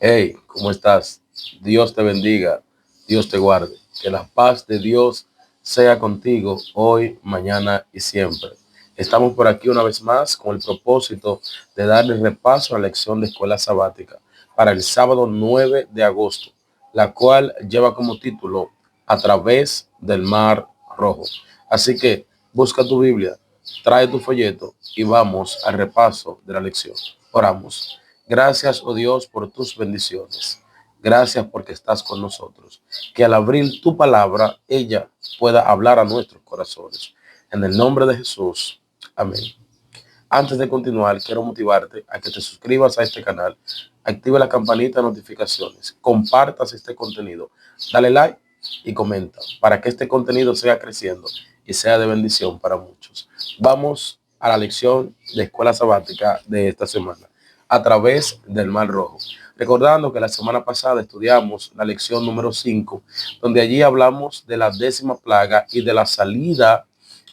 Hey, ¿cómo estás? Dios te bendiga, Dios te guarde. Que la paz de Dios sea contigo hoy, mañana y siempre. Estamos por aquí una vez más con el propósito de darle repaso a la lección de escuela sabática para el sábado 9 de agosto, la cual lleva como título A través del Mar Rojo. Así que busca tu Biblia, trae tu folleto y vamos al repaso de la lección. Oramos. Gracias, oh Dios, por tus bendiciones. Gracias porque estás con nosotros. Que al abrir tu palabra, ella pueda hablar a nuestros corazones. En el nombre de Jesús. Amén. Antes de continuar, quiero motivarte a que te suscribas a este canal, active la campanita de notificaciones, compartas este contenido, dale like y comenta para que este contenido siga creciendo y sea de bendición para muchos. Vamos a la lección de escuela sabática de esta semana, a través del Mar Rojo. Recordando que la semana pasada estudiamos la lección número 5, donde allí hablamos de la 10ª plaga y de la salida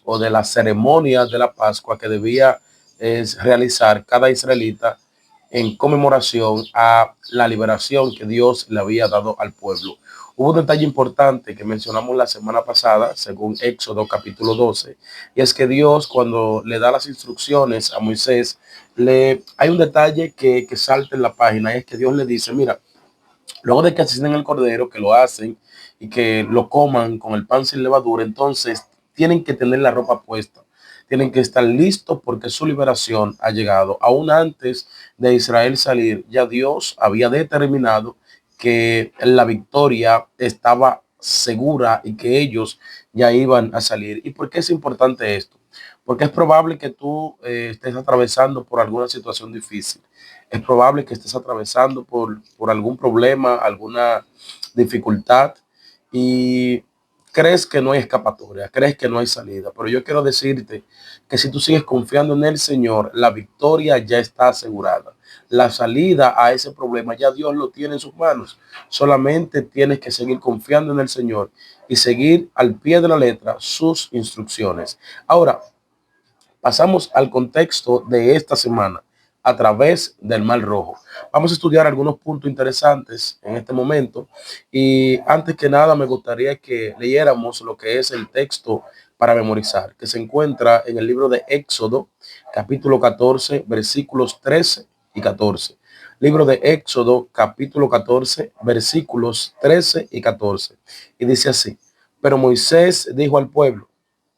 o de la ceremonia de la Pascua que debía realizar cada israelita en conmemoración a la liberación que Dios le había dado al pueblo. Hubo un detalle importante que mencionamos la semana pasada, según Éxodo capítulo 12, y es que Dios, cuando le da las instrucciones a Moisés, hay un detalle que salta en la página, y es que Dios le dice, mira, luego de que asesinen el cordero, que lo hacen y que lo coman con el pan sin levadura, entonces tienen que tener la ropa puesta. Tienen que estar listos porque su liberación ha llegado. Aún antes de Israel salir, ya Dios había determinado que la victoria estaba segura y que ellos ya iban a salir. ¿Y por qué es importante esto? Porque es probable que tú estés atravesando por alguna situación difícil. Es probable que estés atravesando por algún problema, alguna dificultad y crees que no hay escapatoria, crees que no hay salida. Pero yo quiero decirte que si tú sigues confiando en el Señor, la victoria ya está asegurada. La salida a ese problema ya Dios lo tiene en sus manos. Solamente tienes que seguir confiando en el Señor y seguir al pie de la letra sus instrucciones. Ahora, pasamos al contexto de esta semana a través del Mar Rojo. Vamos a estudiar algunos puntos interesantes en este momento y antes que nada me gustaría que leyéramos lo que es el texto para memorizar, que se encuentra en el libro de Éxodo, capítulo 14, versículos 13 y 14. Libro de Éxodo, capítulo 14, versículos 13 y 14. Y dice así, pero Moisés dijo al pueblo,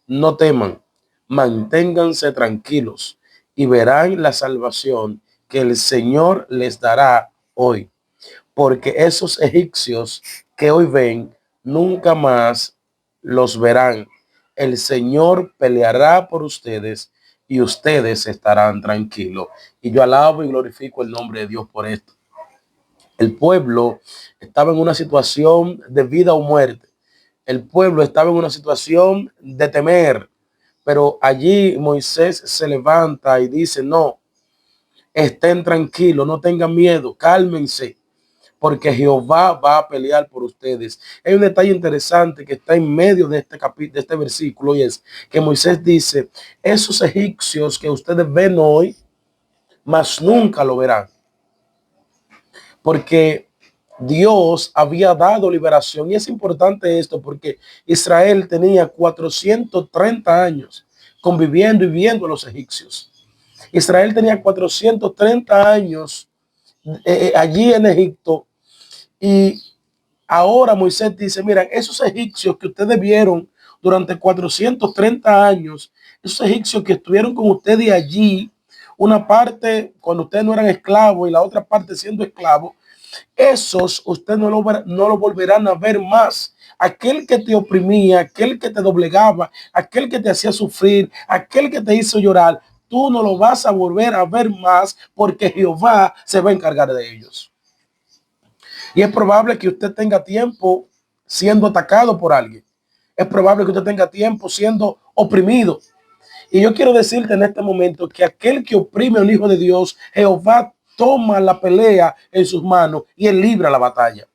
no teman, manténganse tranquilos y verán la salvación que el Señor les dará hoy, porque esos egipcios que hoy ven, nunca más los verán. El Señor peleará por ustedes y ustedes estarán tranquilos. Y yo alabo y glorifico el nombre de Dios por esto. El pueblo estaba en una situación de vida o muerte. El pueblo estaba en una situación de temer. Pero allí Moisés se levanta y dice, no, estén tranquilos, no tengan miedo, cálmense, porque Jehová va a pelear por ustedes. Hay un detalle interesante que está en medio de este capítulo, de este versículo, y es que Moisés dice, esos egipcios que ustedes ven hoy, más nunca lo verán, porque Dios había dado liberación. Y es importante esto porque Israel tenía 430 años conviviendo y viendo a los egipcios. Israel tenía 430 años allí en Egipto y ahora Moisés dice, miren, esos egipcios que ustedes vieron durante 430 años, esos egipcios que estuvieron con ustedes allí, una parte cuando ustedes no eran esclavos y la otra parte siendo esclavos, esos ustedes no lo volverán a ver más. Aquel que te oprimía, aquel que te doblegaba, aquel que te hacía sufrir, aquel que te hizo llorar, tú no lo vas a volver a ver más porque Jehová se va a encargar de ellos. Y es probable que usted tenga tiempo siendo atacado por alguien. Es probable que usted tenga tiempo siendo oprimido. Y yo quiero decirte en este momento que aquel que oprime a un hijo de Dios, Jehová toma la pelea en sus manos y él libra la batalla.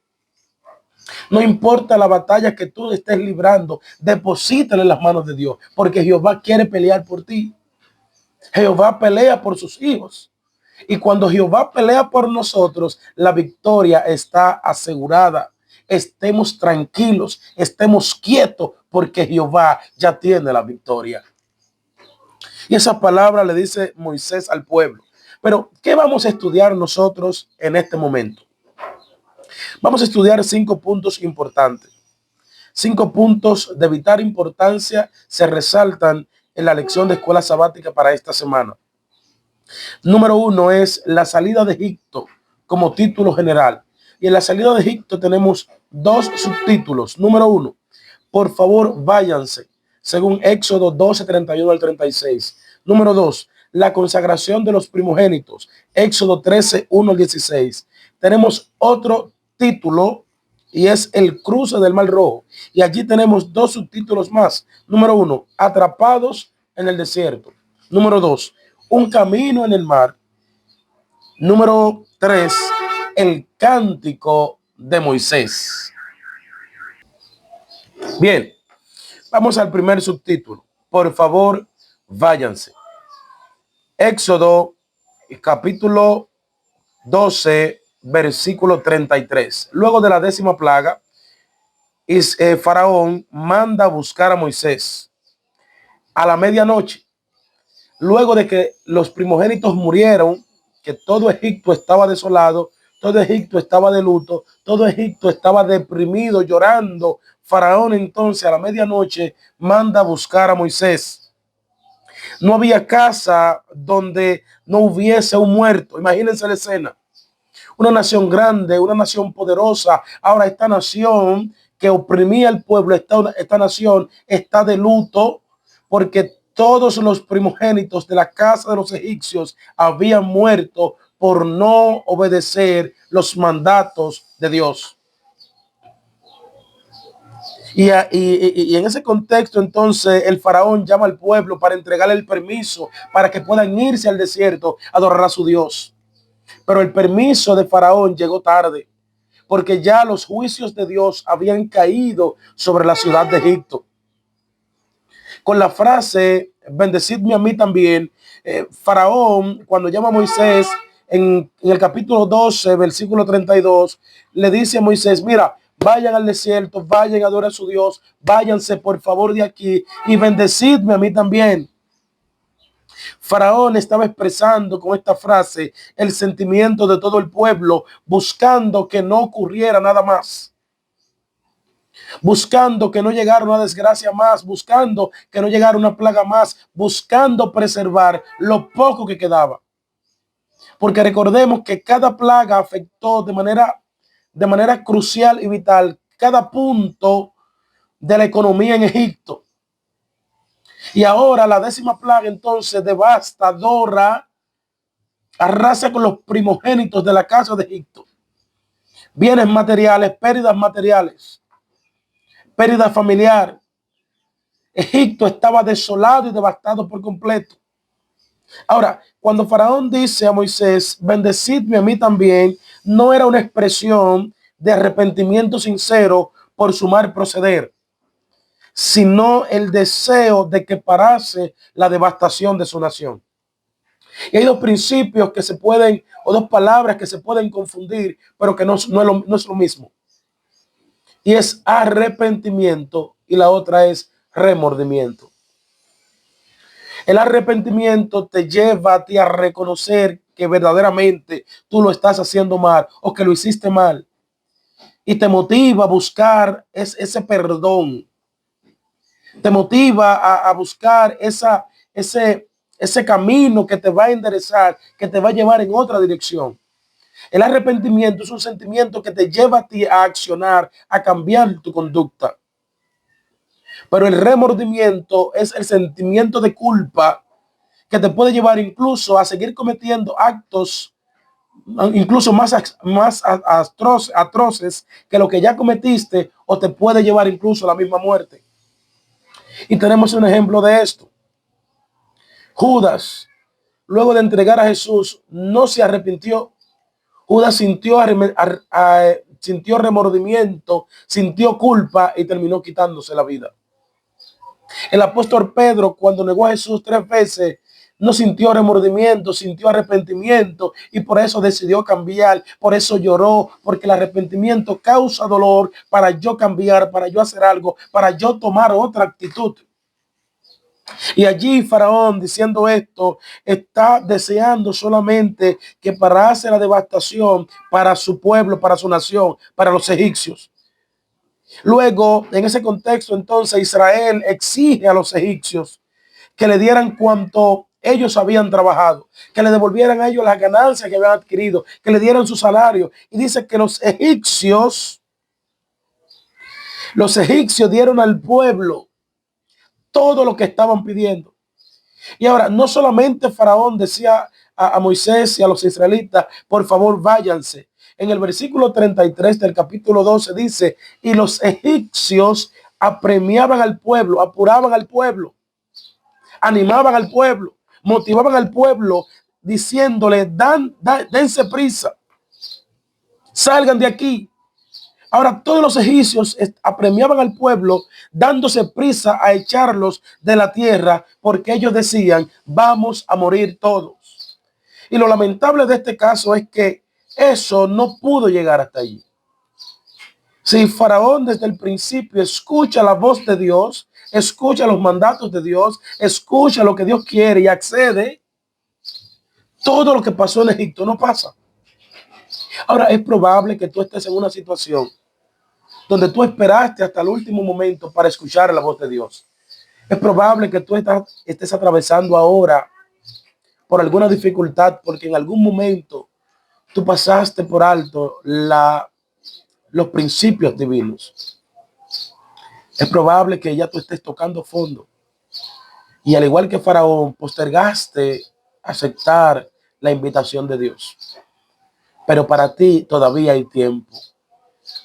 No importa la batalla que tú estés librando, deposítala en las manos de Dios, porque Jehová quiere pelear por ti. Jehová pelea por sus hijos. Y cuando Jehová pelea por nosotros, la victoria está asegurada. Estemos tranquilos, estemos quietos, porque Jehová ya tiene la victoria. Y esa palabra le dice Moisés al pueblo. Pero, ¿qué vamos a estudiar nosotros en este momento? Vamos a estudiar 5 puntos importantes. 5 puntos de vital importancia se resaltan en la lección de escuela sabática para esta semana. Número 1 es la salida de Egipto como título general. Y en la salida de Egipto tenemos 2 subtítulos. Número 1, por favor váyanse, según Éxodo 12, 31 al 36. Número 2, la consagración de los primogénitos, Éxodo 13, 1 al 16. Tenemos otro título y es el cruce del Mar Rojo. Y allí tenemos 2 subtítulos más. Número 1, atrapados en el desierto. Número 2, un camino en el mar. Número 3, el cántico de Moisés. Bien, vamos al primer subtítulo. Por favor, váyanse. Éxodo, capítulo 12, versículo 33. Luego de la 10ª plaga, Faraón manda a buscar a Moisés a la medianoche. Luego de que los primogénitos murieron, que todo Egipto estaba desolado, todo Egipto estaba de luto, todo Egipto estaba deprimido, llorando. Faraón entonces a la medianoche manda a buscar a Moisés. No había casa donde no hubiese un muerto. Imagínense la escena. Una nación grande, una nación poderosa. Ahora esta nación que oprimía al pueblo, esta nación está de luto porque todos los primogénitos de la casa de los egipcios habían muerto por no obedecer los mandatos de Dios. Y en ese contexto, entonces, el faraón llama al pueblo para entregarle el permiso para que puedan irse al desierto a adorar a su Dios. Pero el permiso de faraón llegó tarde, porque ya los juicios de Dios habían caído sobre la ciudad de Egipto. Con la frase, bendecidme a mí también, faraón, cuando llama a Moisés, en el capítulo 12, versículo 32, le dice a Moisés, mira, vayan al desierto, vayan a adorar a su Dios, váyanse por favor de aquí y bendecidme a mí también. Faraón estaba expresando con esta frase el sentimiento de todo el pueblo, buscando que no ocurriera nada más, buscando que no llegara una desgracia más, buscando que no llegara una plaga más, buscando preservar lo poco que quedaba. Porque recordemos que cada plaga afectó de manera crucial y vital cada punto de la economía en Egipto. Y ahora la 10ª plaga entonces devastadora arrasa con los primogénitos de la casa de Egipto. Bienes materiales, pérdida familiar. Egipto estaba desolado y devastado por completo. Ahora, cuando Faraón dice a Moisés, bendecidme a mí también, no era una expresión de arrepentimiento sincero por su mal proceder, sino el deseo de que parase la devastación de su nación. Y hay 2 principios que se pueden, o 2 palabras que se pueden confundir, pero que no es lo mismo. Y es arrepentimiento y la otra es remordimiento. El arrepentimiento te lleva a ti a reconocer que verdaderamente tú lo estás haciendo mal o que lo hiciste mal. Y te motiva a buscar ese perdón. Te motiva a buscar ese camino que te va a enderezar, que te va a llevar en otra dirección. El arrepentimiento es un sentimiento que te lleva a ti a accionar, a cambiar tu conducta. Pero el remordimiento es el sentimiento de culpa que te puede llevar incluso a seguir cometiendo actos incluso más atroces que lo que ya cometiste, o te puede llevar incluso a la misma muerte. Y tenemos un ejemplo de esto. Judas, luego de entregar a Jesús, no se arrepintió. Judas sintió remordimiento, sintió culpa y terminó quitándose la vida. El apóstol Pedro, cuando negó a Jesús 3 veces, no sintió remordimiento, sintió arrepentimiento y por eso decidió cambiar, por eso lloró, porque el arrepentimiento causa dolor para yo cambiar, para yo hacer algo, para yo tomar otra actitud. Y allí Faraón, diciendo esto, está deseando solamente que parase la devastación para su pueblo, para su nación, para los egipcios. Luego, en ese contexto, entonces Israel exige a los egipcios que le dieran cuanto ellos habían trabajado, que le devolvieran a ellos las ganancias que habían adquirido, que le dieran su salario. Y dice que los egipcios dieron al pueblo todo lo que estaban pidiendo. Y ahora, no solamente Faraón decía a Moisés y a los israelitas, por favor, váyanse. En el versículo 33 del capítulo 12 dice, y los egipcios apremiaban al pueblo, apuraban al pueblo, animaban al pueblo, motivaban al pueblo, diciéndole, dense prisa, salgan de aquí. Ahora todos los egipcios apremiaban al pueblo, dándose prisa a echarlos de la tierra, porque ellos decían, vamos a morir todos. Y lo lamentable de este caso es que eso no pudo llegar hasta allí. Si Faraón desde el principio escucha la voz de Dios, escucha los mandatos de Dios, escucha lo que Dios quiere y accede, todo lo que pasó en Egipto no pasa. Ahora es probable que tú estés en una situación donde tú esperaste hasta el último momento para escuchar la voz de Dios. Es probable que tú estés atravesando ahora por alguna dificultad, porque en algún momento tú pasaste por alto los principios divinos. Es probable que ya tú estés tocando fondo. Y al igual que Faraón, postergaste aceptar la invitación de Dios. Pero para ti todavía hay tiempo.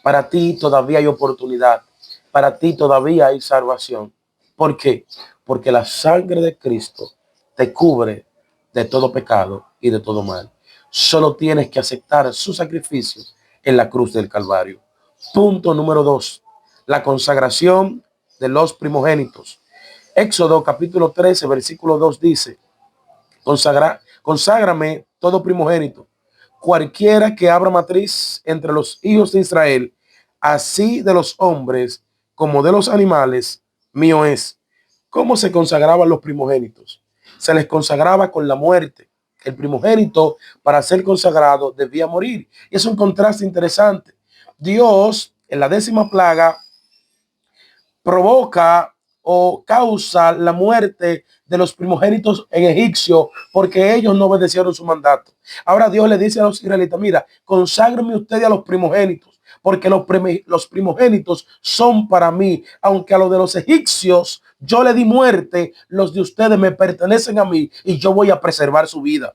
Para ti todavía hay oportunidad. Para ti todavía hay salvación. ¿Por qué? Porque la sangre de Cristo te cubre de todo pecado y de todo mal. Solo tienes que aceptar su sacrificio en la cruz del Calvario. Punto número 2. La consagración de los primogénitos. Éxodo capítulo 13, versículo 2 dice, conságrame todo primogénito, cualquiera que abra matriz entre los hijos de Israel, así de los hombres como de los animales, mío es. ¿Cómo se consagraban los primogénitos? Se les consagraba con la muerte. El primogénito, para ser consagrado, debía morir. Y es un contraste interesante. Dios, en la 10ª plaga, provoca o causa la muerte de los primogénitos en Egipcio porque ellos no obedecieron su mandato. Ahora Dios le dice a los israelitas, mira, conságrenme ustedes a los primogénitos, porque los primogénitos son para mí. Aunque a los de los egipcios yo le di muerte, los de ustedes me pertenecen a mí y yo voy a preservar su vida.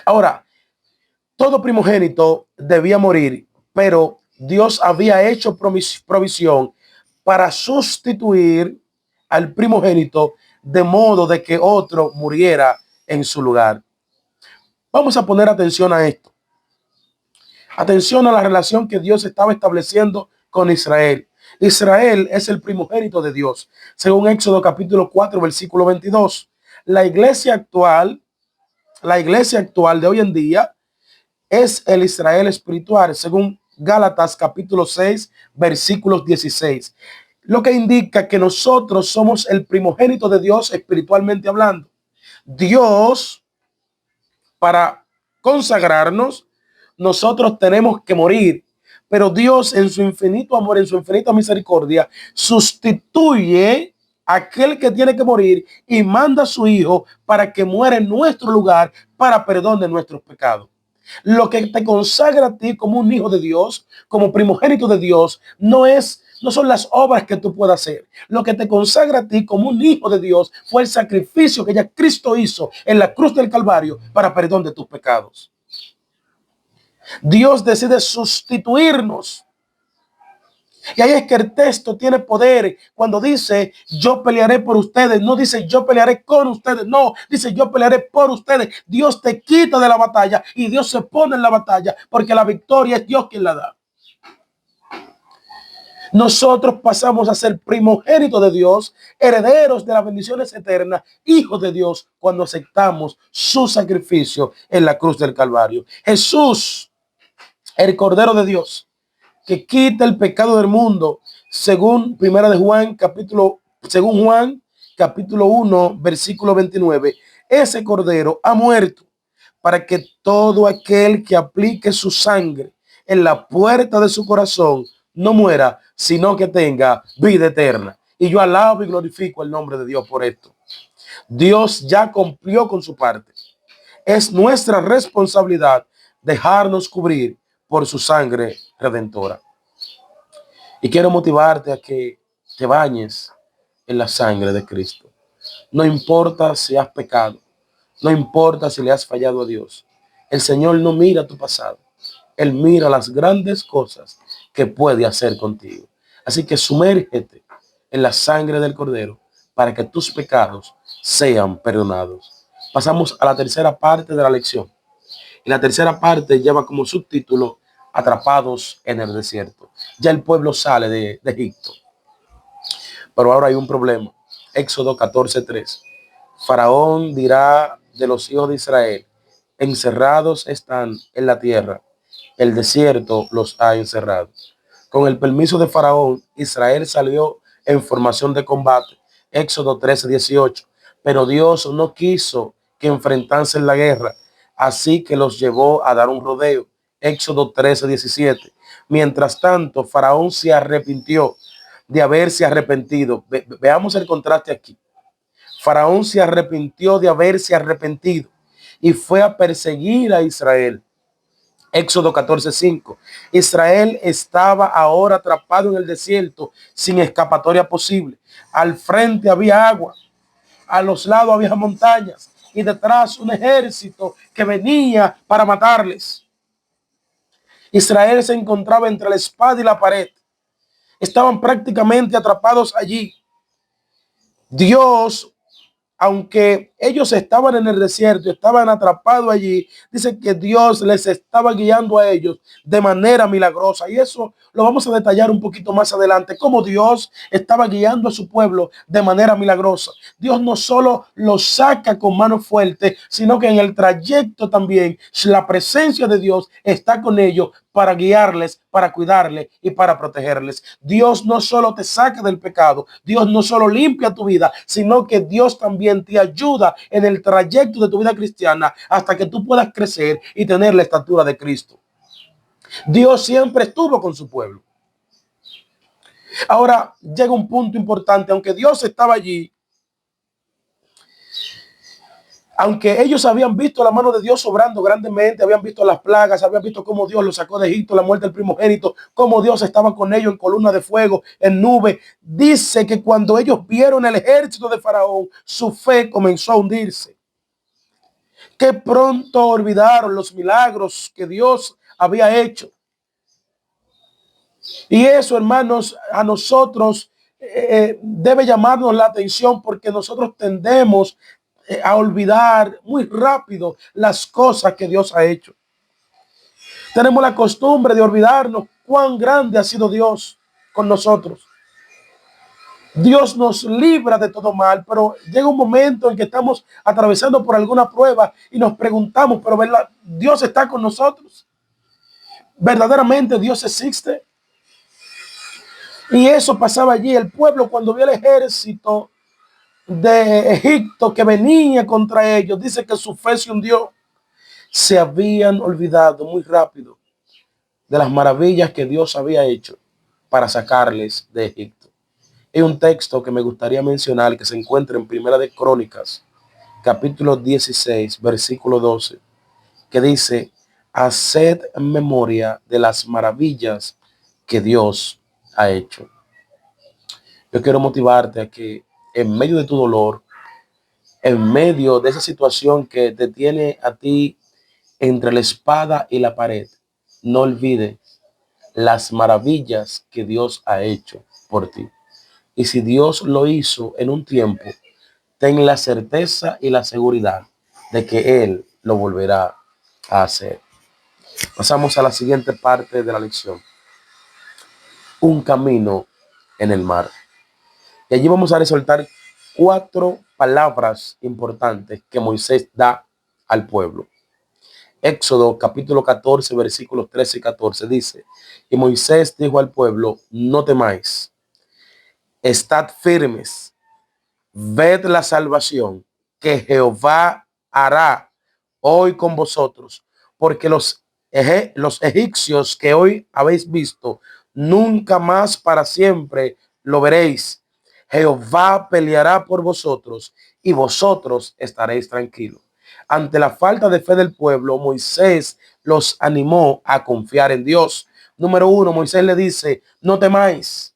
Ahora, todo primogénito debía morir, pero Dios había hecho provisión para sustituir al primogénito de modo de que otro muriera en su lugar. Vamos a poner atención a esto. Atención a la relación que Dios estaba estableciendo con Israel. Israel es el primogénito de Dios, según Éxodo capítulo 4, versículo 22. La iglesia actual de hoy en día es el Israel espiritual, según Gálatas capítulo 6, versículos 16. Lo que indica que nosotros somos el primogénito de Dios espiritualmente hablando. Dios, para consagrarnos, nosotros tenemos que morir. Pero Dios en su infinito amor, en su infinita misericordia, sustituye a aquel que tiene que morir y manda a su Hijo para que muera en nuestro lugar para perdón de nuestros pecados. Lo que te consagra a ti como un hijo de Dios, como primogénito de Dios, no son las obras que tú puedas hacer. Lo que te consagra a ti como un hijo de Dios fue el sacrificio que ya Cristo hizo en la cruz del Calvario para perdón de tus pecados. Dios decide sustituirnos. Y ahí es que el texto tiene poder cuando dice yo pelearé por ustedes. No dice yo pelearé con ustedes. No, dice yo pelearé por ustedes. Dios te quita de la batalla y Dios se pone en la batalla porque la victoria es Dios quien la da. Nosotros pasamos a ser primogénitos de Dios, herederos de las bendiciones eternas, hijos de Dios, cuando aceptamos su sacrificio en la cruz del Calvario. Jesús, el Cordero de Dios, que quita el pecado del mundo, según Juan, capítulo 1, versículo 29. Ese Cordero ha muerto para que todo aquel que aplique su sangre en la puerta de su corazón no muera, sino que tenga vida eterna. Y yo alabo y glorifico el nombre de Dios por esto. Dios ya cumplió con su parte. Es nuestra responsabilidad dejarnos cubrir por su sangre redentora. Y quiero motivarte a que te bañes en la sangre de Cristo. No importa si has pecado, no importa si le has fallado a Dios. El Señor no mira tu pasado. Él mira las grandes cosas que puede hacer contigo. Así que sumérgete en la sangre del Cordero para que tus pecados sean perdonados. Pasamos a la tercera parte de la lección. Y la tercera parte lleva como subtítulo Atrapados en el desierto. Ya el pueblo sale de Egipto. Pero ahora hay un problema. Éxodo 14:3. Faraón dirá de los hijos de Israel: encerrados están en la tierra, el desierto los ha encerrado. Con el permiso de Faraón, Israel salió en formación de combate. Éxodo 13:18. Pero Dios no quiso que enfrentasen la guerra, así que los llevó a dar un rodeo. Éxodo 13:17. Mientras tanto, Faraón se arrepintió de haberse arrepentido. Veamos el contraste aquí. Faraón se arrepintió de haberse arrepentido y fue a perseguir a Israel. Éxodo 14:5. Israel estaba ahora atrapado en el desierto sin escapatoria posible. Al frente había agua, a los lados había montañas y detrás un ejército que venía para matarles. Israel se encontraba entre la espada y la pared. Estaban prácticamente atrapados allí. Dios, aunque ellos estaban en el desierto, estaban atrapados allí, dice que Dios les estaba guiando a ellos de manera milagrosa. Y eso lo vamos a detallar un poquito más adelante, cómo Dios estaba guiando a su pueblo de manera milagrosa. Dios no solo los saca con mano fuerte, sino que en el trayecto también la presencia de Dios está con ellos para guiarles, para cuidarles y para protegerles. Dios no solo te saca del pecado, Dios no solo limpia tu vida, sino que Dios también te ayuda en el trayecto de tu vida cristiana hasta que tú puedas crecer y tener la estatura de Cristo. Dios siempre estuvo con su pueblo. Ahora llega un punto importante. Aunque Dios estaba allí, aunque ellos habían visto la mano de Dios obrando grandemente, habían visto las plagas, habían visto cómo Dios los sacó de Egipto, la muerte del primogénito, cómo Dios estaba con ellos en columna de fuego, en nube. Dice que cuando ellos vieron el ejército de Faraón, su fe comenzó a hundirse. Que pronto olvidaron los milagros que Dios había hecho. Y eso, hermanos, a nosotros debe llamarnos la atención, porque nosotros tendemos a olvidar muy rápido las cosas que Dios ha hecho. Tenemos la costumbre de olvidarnos cuán grande ha sido Dios con nosotros. Dios nos libra de todo mal, pero llega un momento en que estamos atravesando por alguna prueba y nos preguntamos, pero ¿verdad? ¿Dios está con nosotros? ¿Verdaderamente Dios existe? Y eso pasaba allí. El pueblo, cuando vio el ejército de Egipto que venía contra ellos, dice que su fe se hundió. Se habían olvidado muy rápido de las maravillas que Dios había hecho para sacarles de Egipto. Hay un texto que me gustaría mencionar que se encuentra en Primera de Crónicas, capítulo 16, versículo 12, que dice: haced memoria de las maravillas que Dios ha hecho. Yo quiero motivarte a que en medio de tu dolor, en medio de esa situación que te tiene a ti entre la espada y la pared, no olvides las maravillas que Dios ha hecho por ti. Y si Dios lo hizo en un tiempo, ten la certeza y la seguridad de que Él lo volverá a hacer. Pasamos a la siguiente parte de la lección. un camino en el mar. Y allí vamos a resaltar 4 palabras importantes que Moisés da al pueblo. Éxodo capítulo 14, versículos 13 y 14 dice: y Moisés dijo al pueblo: no temáis, estad firmes, ved la salvación que Jehová hará hoy con vosotros, porque los egipcios que hoy habéis visto, nunca más para siempre lo veréis. Jehová peleará por vosotros y vosotros estaréis tranquilos. Ante la falta de fe del pueblo, Moisés los animó a confiar en Dios. Número 1, Moisés le dice: no temáis.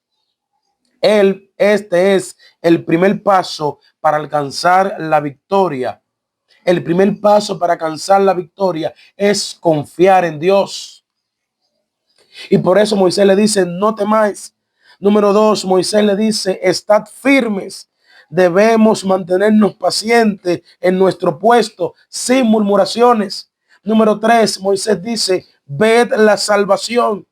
Este es el primer paso para alcanzar la victoria. El primer paso para alcanzar la victoria es confiar en Dios. Y por eso Moisés le dice: no temáis. Número 2, Moisés le dice: estad firmes. Debemos mantenernos pacientes en nuestro puesto, sin murmuraciones. Número 3, Moisés dice: ved la salvación.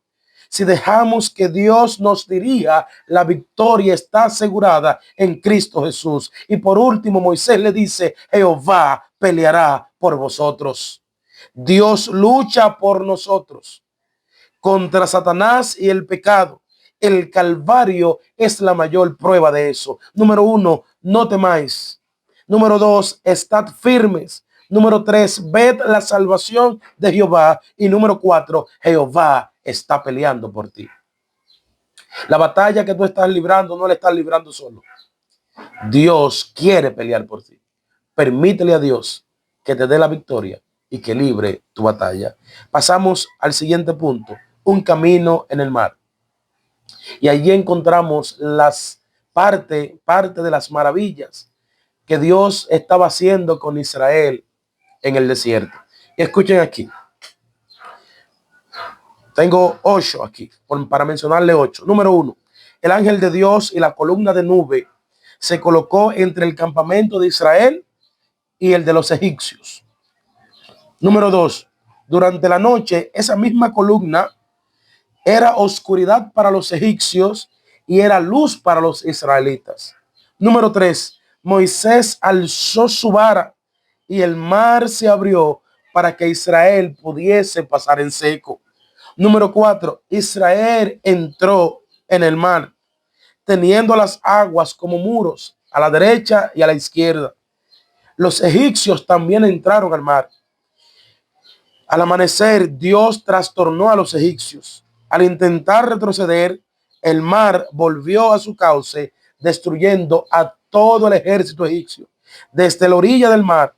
Si dejamos que Dios nos dirija, la victoria está asegurada en Cristo Jesús. Y por último, Moisés le dice: Jehová peleará por vosotros. Dios lucha por nosotros contra Satanás y el pecado. El Calvario es la mayor prueba de eso. Número 1, no temáis. Número 2, estad firmes. Número 3, ved la salvación de Jehová. Y número 4, Jehová está peleando por ti. La batalla que tú estás librando no la estás librando solo. Dios quiere pelear por ti. Permítele a Dios que te dé la victoria y que libre tu batalla. Pasamos al siguiente punto: un camino en el mar. Y allí encontramos parte de las maravillas que Dios estaba haciendo con Israel en el desierto. Y escuchen aquí. Tengo 8 aquí, para mencionarle 8. Número 1, el ángel de Dios y la columna de nube se colocó entre el campamento de Israel y el de los egipcios. Número 2, durante la noche, esa misma columna era oscuridad para los egipcios y era luz para los israelitas. Número 3, Moisés alzó su vara y el mar se abrió para que Israel pudiese pasar en seco. Número 4, Israel entró en el mar, teniendo las aguas como muros a la derecha y a la izquierda. Los egipcios también entraron al mar. Al amanecer, Dios trastornó a los egipcios. Al intentar retroceder, el mar volvió a su cauce, destruyendo a todo el ejército egipcio. Desde la orilla del mar,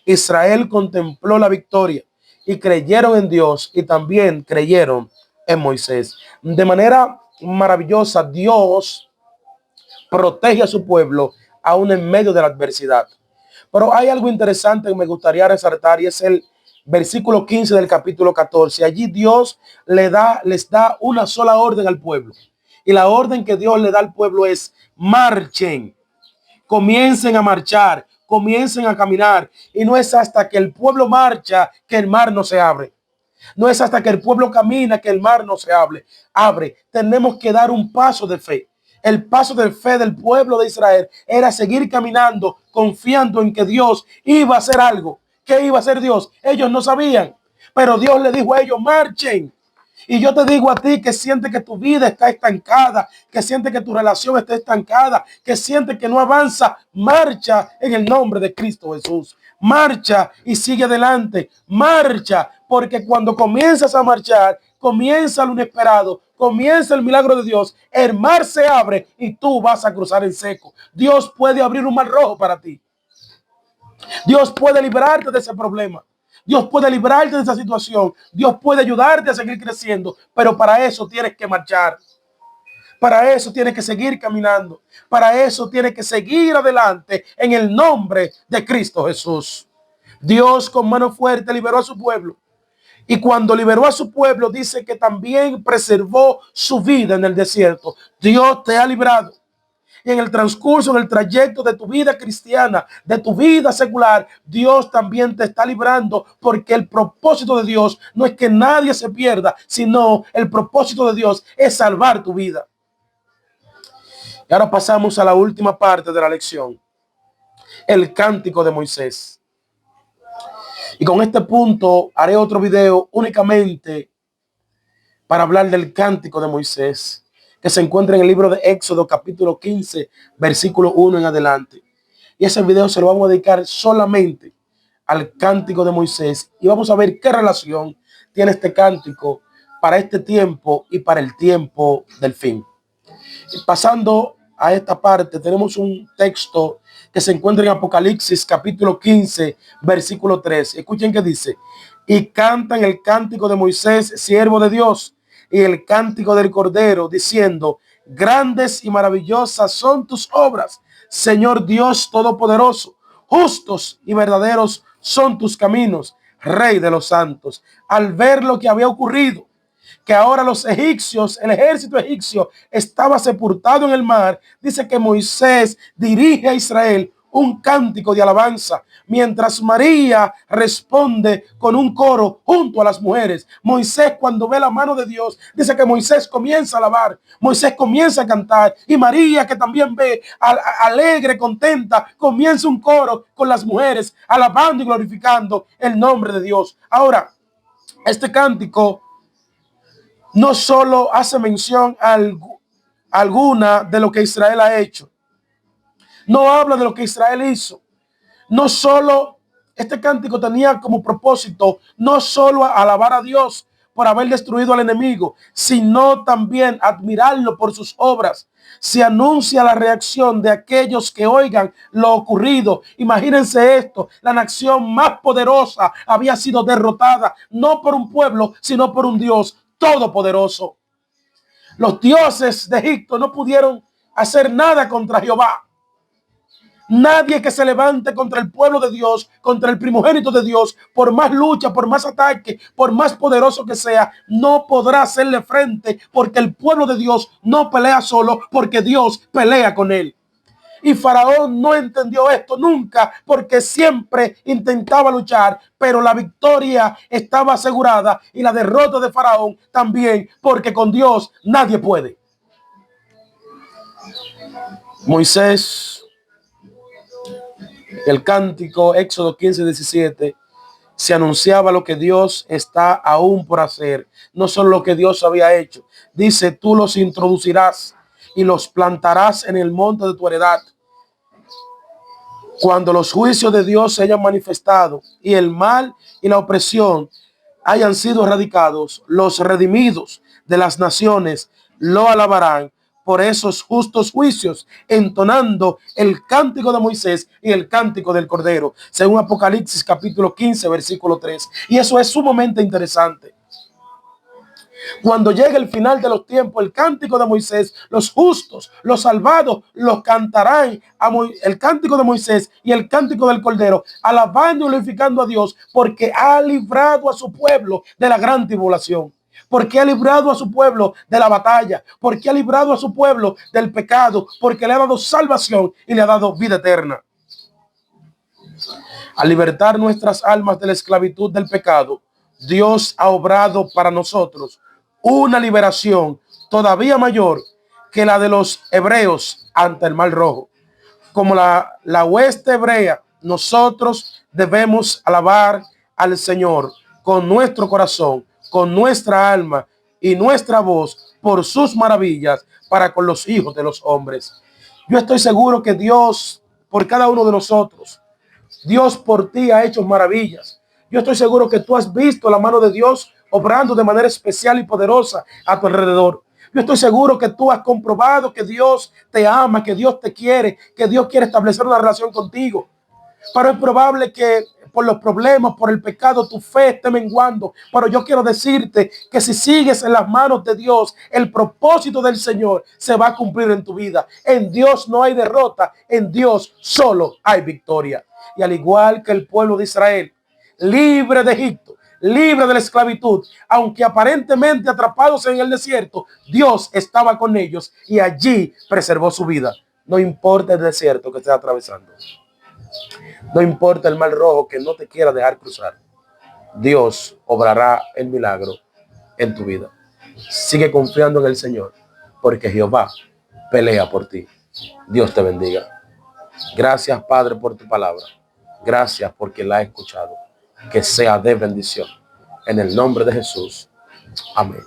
Israel contempló la victoria y creyeron en Dios y también creyeron en Moisés. De manera maravillosa, Dios protege a su pueblo aún en medio de la adversidad. Pero hay algo interesante que me gustaría resaltar, y es el versículo 15 del capítulo 14. Allí Dios les da una sola orden al pueblo. Y la orden que Dios le da al pueblo es: marchen, comiencen a marchar, comiencen a caminar. Y no es hasta que el pueblo marcha que el mar no se abre. No es hasta que el pueblo camina que el mar no se abre. Tenemos que dar un paso de fe. El paso de fe del pueblo de Israel era seguir caminando, confiando en que Dios iba a hacer algo. ¿Qué iba a hacer Dios? Ellos no sabían, pero Dios le dijo a ellos: marchen. Y yo te digo a ti que siente que tu vida está estancada, que siente que tu relación está estancada, que siente que no avanza, marcha en el nombre de Cristo Jesús. Marcha y sigue adelante. Marcha, porque cuando comienzas a marchar, comienza lo inesperado, comienza el milagro de Dios. El mar se abre y tú vas a cruzar en seco. Dios puede abrir un mar rojo para ti. Dios puede liberarte de ese problema. Dios puede librarte de esa situación. Dios puede ayudarte a seguir creciendo. Pero para eso tienes que marchar. Para eso tienes que seguir caminando. Para eso tienes que seguir adelante en el nombre de Cristo Jesús. Dios con mano fuerte liberó a su pueblo. Y cuando liberó a su pueblo, dice que también preservó su vida en el desierto. Dios te ha librado. y en el transcurso, en el trayecto de tu vida cristiana, de tu vida secular, Dios también te está librando, porque el propósito de Dios no es que nadie se pierda, sino el propósito de Dios es salvar tu vida. Y ahora pasamos a la última parte de la lección, el cántico de Moisés. Y con este punto haré otro video únicamente para hablar del cántico de Moisés, que se encuentra en el libro de Éxodo capítulo 15, versículo 1 en adelante. Y ese video se lo vamos a dedicar solamente al cántico de Moisés y vamos a ver qué relación tiene este cántico para este tiempo y para el tiempo del fin. Y pasando a esta parte, tenemos un texto que se encuentra en Apocalipsis capítulo 15, versículo 3. Escuchen que dice: y cantan el cántico de Moisés, siervo de Dios, y el cántico del Cordero, diciendo: grandes y maravillosas son tus obras, Señor Dios Todopoderoso. Justos y verdaderos son tus caminos, Rey de los santos. Al ver lo que había ocurrido, que ahora los egipcios, el ejército egipcio estaba sepultado en el mar, dice que Moisés dirige a Israel un cántico de alabanza, mientras María responde con un coro junto a las mujeres. Moisés, cuando ve la mano de Dios, dice que Moisés comienza a alabar, Moisés comienza a cantar, y María, que también ve alegre, contenta, comienza un coro con las mujeres, alabando y glorificando el nombre de Dios. Ahora, este cántico no solo hace mención a alguna de lo que Israel ha hecho, no habla de lo que Israel hizo. No solo este cántico tenía como propósito no solo alabar a Dios por haber destruido al enemigo, sino también admirarlo por sus obras. Se anuncia la reacción de aquellos que oigan lo ocurrido. Imagínense esto: la nación más poderosa había sido derrotada, no por un pueblo, sino por un Dios todopoderoso. Los dioses de Egipto no pudieron hacer nada contra Jehová. Nadie que se levante contra el pueblo de Dios, contra el primogénito de Dios, por más lucha, por más ataque, por más poderoso que sea, no podrá hacerle frente, porque el pueblo de Dios no pelea solo, porque Dios pelea con él. Y Faraón no entendió esto nunca, porque siempre intentaba luchar, pero la victoria estaba asegurada y la derrota de Faraón también, porque con Dios nadie puede. Moisés, el cántico, Éxodo 15, 17, se anunciaba lo que Dios está aún por hacer, no solo lo que Dios había hecho. Dice: tú los introducirás y los plantarás en el monte de tu heredad. Cuando los juicios de Dios se hayan manifestado y el mal y la opresión hayan sido erradicados, los redimidos de las naciones lo alabarán por esos justos juicios, entonando el cántico de Moisés y el cántico del Cordero, según Apocalipsis capítulo 15, versículo 3. Y eso es sumamente interesante. Cuando llegue el final de los tiempos, el cántico de Moisés, los justos, los salvados, los cantarán el cántico de Moisés y el cántico del Cordero, alabando y glorificando a Dios, porque ha librado a su pueblo de la gran tribulación, porque ha librado a su pueblo de la batalla, porque ha librado a su pueblo del pecado, porque le ha dado salvación y le ha dado vida eterna. Al libertar nuestras almas de la esclavitud del pecado, Dios ha obrado para nosotros una liberación todavía mayor que la de los hebreos ante el Mar Rojo. Como la hueste hebrea, nosotros debemos alabar al Señor con nuestro corazón, con nuestra alma y nuestra voz por sus maravillas para con los hijos de los hombres. Yo estoy seguro que Dios, por cada uno de nosotros, Dios por ti ha hecho maravillas. Yo estoy seguro que tú has visto la mano de Dios obrando de manera especial y poderosa a tu alrededor. Yo estoy seguro que tú has comprobado que Dios te ama, que Dios te quiere, que Dios quiere establecer una relación contigo. Pero es probable que por los problemas, por el pecado, tu fe esté menguando. Pero yo quiero decirte que si sigues en las manos de Dios, el propósito del Señor se va a cumplir en tu vida. En Dios no hay derrota, en Dios solo hay victoria. Y al igual que el pueblo de Israel, libre de Egipto, libre de la esclavitud, aunque aparentemente atrapados en el desierto, Dios estaba con ellos y allí preservó su vida. No importa el desierto que estés atravesando. No importa el mar rojo que no te quiera dejar cruzar. Dios obrará el milagro en tu vida. Sigue confiando en el Señor, porque Jehová pelea por ti. Dios te bendiga. Gracias, Padre, por tu palabra. Gracias porque la he escuchado. Que sea de bendición. En el nombre de Jesús. Amén.